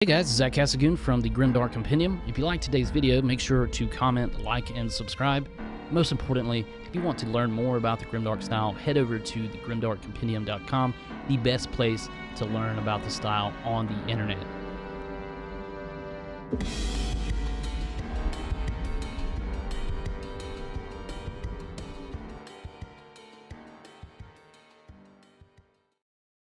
Hey guys, it's Zach Casagoon from the Grimdark Compendium. If you like today's video, make sure to comment, like, and subscribe. Most importantly, if you want to learn more about the Grimdark style, head over to the grimdarkcompendium.com, the best place to learn about the style on the internet.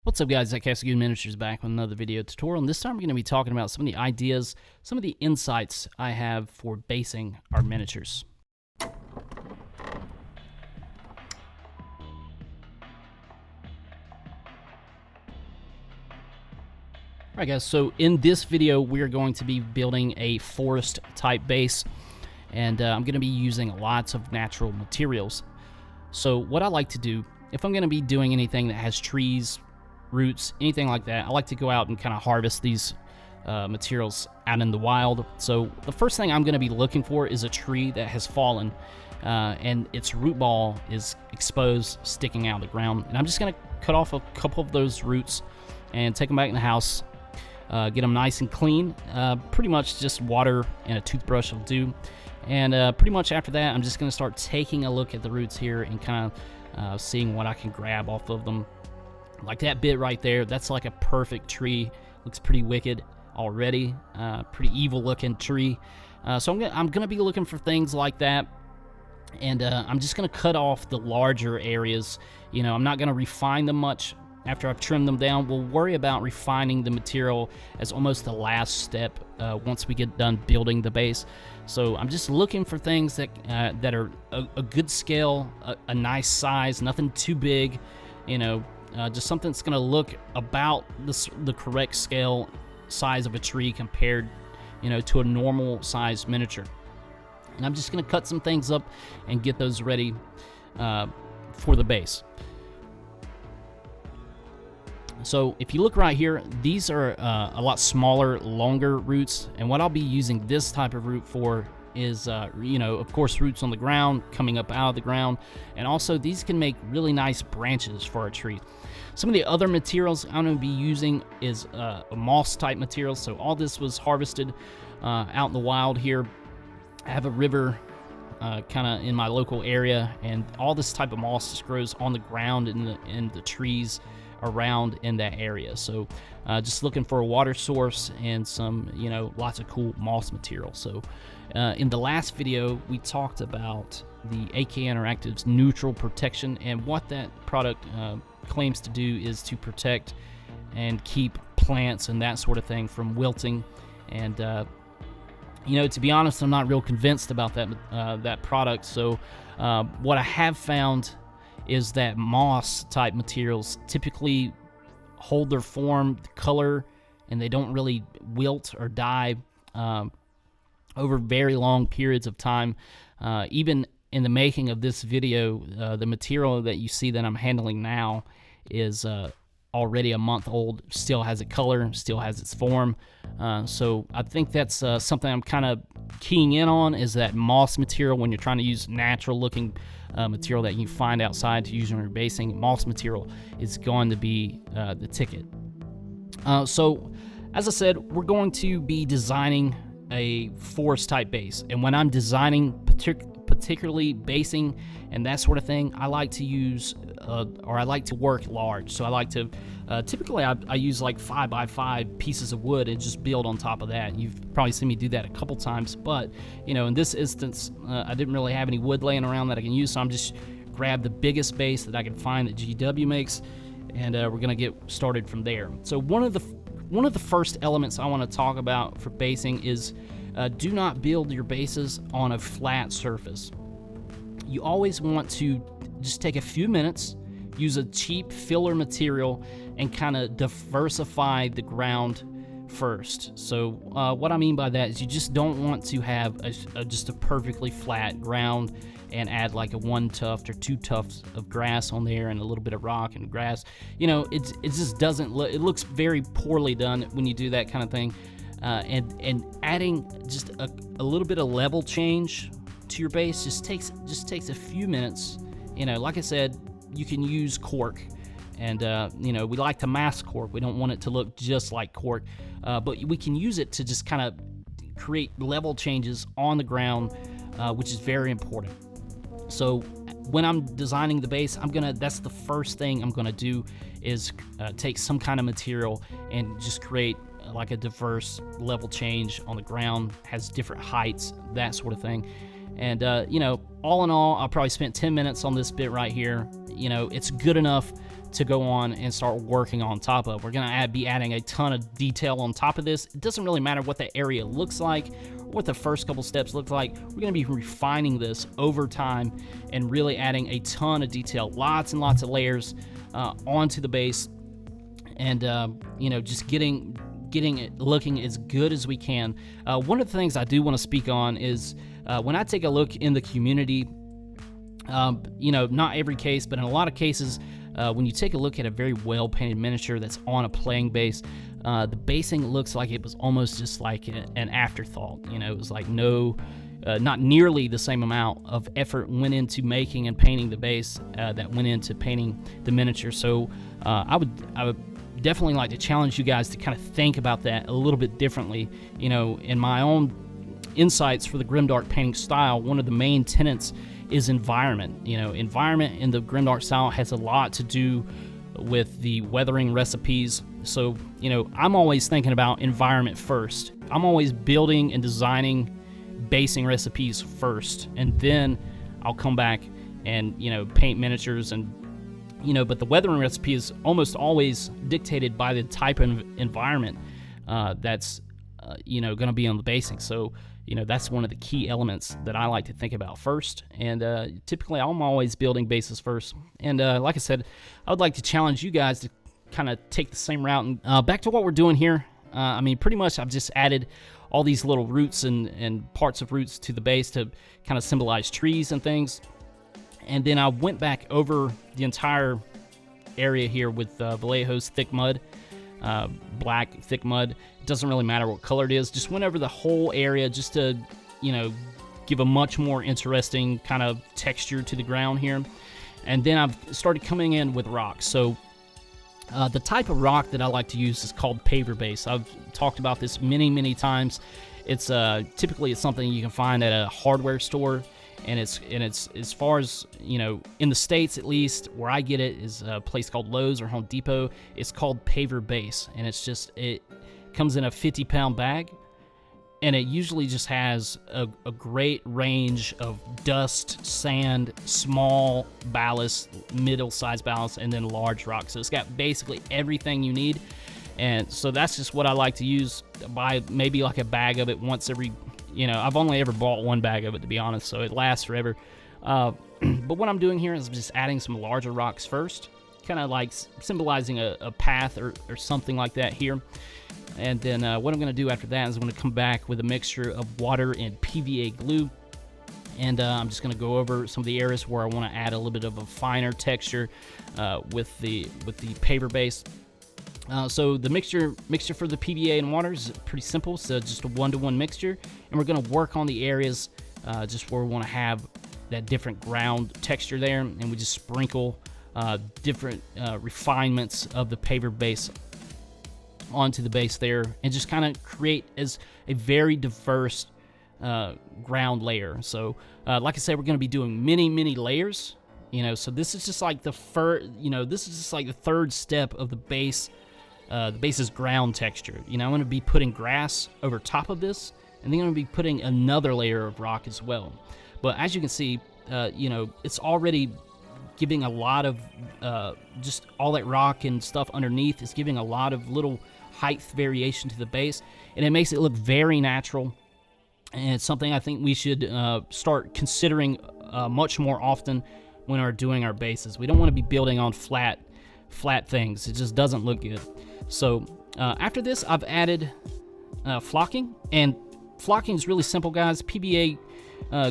What's up guys, Zach Casagoon Miniatures back with another video tutorial, and this time we're going to be talking about some of the ideas, some of the insights I have for basing our miniatures. Alright guys, so in this video we're going to be building a forest type base, and I'm going to be using lots of natural materials. So what I like to do, if I'm going to be doing anything that has trees, roots, anything like that, I like to go out and kind of harvest these materials out in the wild. So the first thing I'm going to be looking for is a tree that has fallen and its root ball is exposed, sticking out of the ground. And I'm just going to cut off a couple of those roots and take them back in the house, get them nice and clean. Pretty much just water and a toothbrush will do. And pretty much after that, I'm just going to start taking a look at the roots here and kind of seeing what I can grab off of them. Like that bit right there, that's like a perfect tree. Looks pretty wicked already. Pretty evil looking tree. So I'm gonna be looking for things like that, and I'm just gonna cut off the larger areas. You know, I'm not gonna refine them much after I've trimmed them down. We'll worry about refining the material as almost the last step once we get done building the base. So I'm just looking for things that that are a good scale, a nice size, nothing too big, you know. Just something that's going to look about the correct scale size of a tree compared, you know, to a normal size miniature. And I'm just going to cut some things up and get those ready for the base. So if you look right here, these are a lot smaller, longer roots, and what I'll be using this type of root for is, you know, of course, roots on the ground, coming up out of the ground, and also these can make really nice branches for our tree. Some of the other materials I'm going to be using is a moss type material. So all this was harvested out in the wild here. I have a river kind of in my local area, and all this type of moss just grows on the ground in the trees around in that area. So just looking for a water source and some, you know, lots of cool moss material. So in the last video we talked about the AK Interactive's neutral protection, and what that product claims to do is to protect and keep plants and that sort of thing from wilting. And you know, to be honest, I'm not real convinced about that product. So what I have found is that moss type materials typically hold their form, the color, and they don't really wilt or die over very long periods of time. Even in the making of this video, the material that you see that I'm handling now is already a month old, still has a color, still has its form. So I think that's something I'm kind of keying in on, is that moss material. When you're trying to use natural looking material that you find outside to use in your basing, moss material is going to be the ticket. So as I said, we're going to be designing a forest type base, and when I'm designing particularly basing and that sort of thing, I like to use or I like to work large. So I like to typically I use like 5x5 pieces of wood and just build on top of that. You've probably seen me do that a couple times, but you know, in this instance I didn't really have any wood laying around that I can use, so I'm just grab the biggest base that I can find that GW makes, and we're gonna get started from there. So one of the first elements I want to talk about for basing is do not build your bases on a flat surface. You always want to just take a few minutes, use a cheap filler material, and kind of diversify the ground first. So what I mean by that is you just don't want to have just a perfectly flat ground and add like a one tuft or two tufts of grass on there and a little bit of rock and grass. You know, it just doesn't look, it looks very poorly done when you do that kind of thing. And adding just a little bit of level change to your base just takes a few minutes. You know, like I said, you can use cork And you know, we like to mask cork. We don't want it to look just like cork, but we can use it to just kind of create level changes on the ground, which is very important. So when I'm designing the base, that's the first thing I'm gonna do is take some kind of material and just create like a diverse level change on the ground, has different heights, that sort of thing. And you know, all in all, I probably spent 10 minutes on this bit right here. You know, it's good enough to go on and start working on top of. We're gonna be adding a ton of detail on top of this. It doesn't really matter what the area looks like, what the first couple steps look like. We're gonna be refining this over time and really adding a ton of detail, lots and lots of layers onto the base, and you know, just getting it looking as good as we can. One of the things I do want to speak on is when I take a look in the community, you know, not every case, but in a lot of cases, when you take a look at a very well-painted miniature that's on a playing base, the basing looks like it was almost just like an afterthought. You know, it was like not nearly the same amount of effort went into making and painting the base that went into painting the miniature. So I would definitely like to challenge you guys to kind of think about that a little bit differently. You know, in my own insights for the Grimdark painting style, one of the main tenets is environment. You know, environment in the Grimdark style has a lot to do with the weathering recipes. So, you know, I'm always thinking about environment first. I'm always building and designing basing recipes first, and then I'll come back and, you know, paint miniatures. And you know, but the weathering recipe is almost always dictated by the type of environment that's you know, going to be on the basing. So, you know, that's one of the key elements that I like to think about first. And typically, I'm always building bases first. And like I said, I would like to challenge you guys to kind of take the same route. And back to what we're doing here. I mean, pretty much, I've just added all these little roots and parts of roots to the base to kind of symbolize trees and things. And then I went back over the entire area here with Vallejo's thick mud, black thick mud. It doesn't really matter what color it is. Just went over the whole area just to, you know, give a much more interesting kind of texture to the ground here. And then I've started coming in with rocks. So the type of rock that I like to use is called paver base. I've talked about this many times. It's typically it's something you can find at a hardware store. And it's as far as, you know, in the States at least, where I get it is a place called Lowe's or Home Depot. It's called paver base, and it comes in a 50-pound bag, and it usually just has a great range of dust, sand, small ballast, middle-sized ballast, and then large rocks. So it's got basically everything you need, and so that's just what I like to use. Buy maybe like a bag of it once every. You know, I've only ever bought one bag of it, to be honest, so it lasts forever. But what I'm doing here is just adding some larger rocks first, kind of like symbolizing a path or something like that here. And then what I'm going to do after that is I'm going to come back with a mixture of water and PVA glue. And I'm just going to go over some of the areas where I want to add a little bit of a finer texture with the paver base. So the mixture for the PVA and water is pretty simple. So just a 1-to-1 mixture, and we're going to work on the areas just where we want to have that different ground texture there, and we just sprinkle different refinements of the paver base onto the base there, and just kind of create as a very diverse ground layer. So like I said, we're going to be doing many layers. You know, so this is just like the third step of the base. The base's ground texture. You know, I'm going to be putting grass over top of this, and then I'm going to be putting another layer of rock as well. But as you can see, you know, it's already giving a lot of just all that rock and stuff underneath is giving a lot of little height variation to the base, and it makes it look very natural. And it's something I think we should start considering much more often when we're doing our bases. We don't want to be building on flat things. It just doesn't look good. So after this, I've added flocking, and flocking is really simple, guys. PVA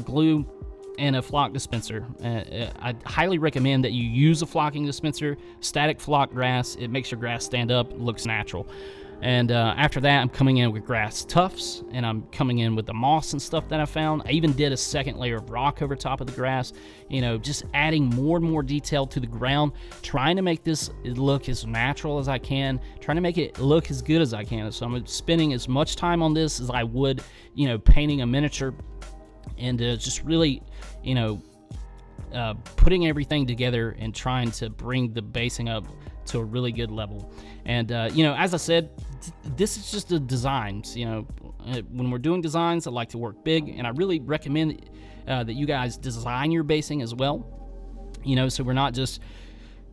glue and a flock dispenser. I highly recommend that you use a flocking dispenser. Static flock grass, it makes your grass stand up, it looks natural. And after that, I'm coming in with grass tufts, and I'm coming in with the moss and stuff that I found. I even did a second layer of rock over top of the grass, you know, just adding more and more detail to the ground, trying to make this look as natural as I can, trying to make it look as good as I can. So I'm spending as much time on this as I would, you know, painting a miniature, and just really, you know, putting everything together and trying to bring the basing up to a really good level. And you know, as I said, this is just the designs. You know, when we're doing designs, I like to work big, and I really recommend that you guys design your basing as well. You know, so we're not just,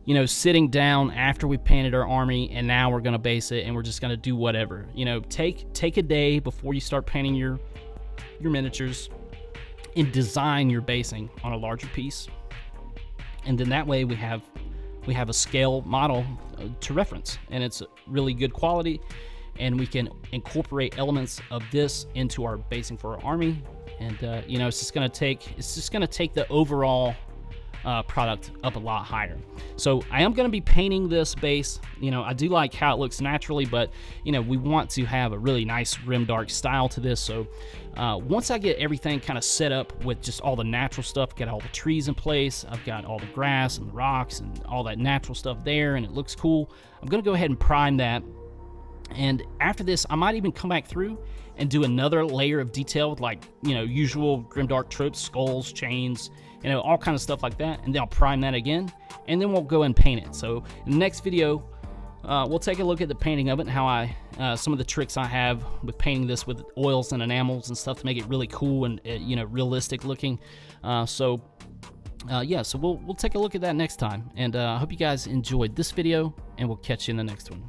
you know, sitting down after we painted our army and now we're gonna base it and we're just gonna do whatever. You know, take a day before you start painting your miniatures and design your basing on a larger piece, and then that way we have a scale model to reference, and it's really good quality, and we can incorporate elements of this into our basing for our army. And you know, it's just gonna take the overall product up a lot higher. So I am going to be painting this base. You know, I do like how it looks naturally, but you know, we want to have a really nice Grimdark style to this. So once I get everything kind of set up with just all the natural stuff, get all the trees in place, I've got all the grass and the rocks and all that natural stuff there, and it looks cool, I'm going to go ahead and prime that. And after this, I might even come back through and do another layer of detail with, like, you know, usual Grimdark tropes, skulls, chains, you know, all kind of stuff like that. And then I'll prime that again, and then we'll go and paint it. So in the next video, we'll take a look at the painting of it and how some of the tricks I have with painting this with oils and enamels and stuff to make it really cool and you know, realistic looking. Yeah, so we'll take a look at that next time. And I hope you guys enjoyed this video, and we'll catch you in the next one.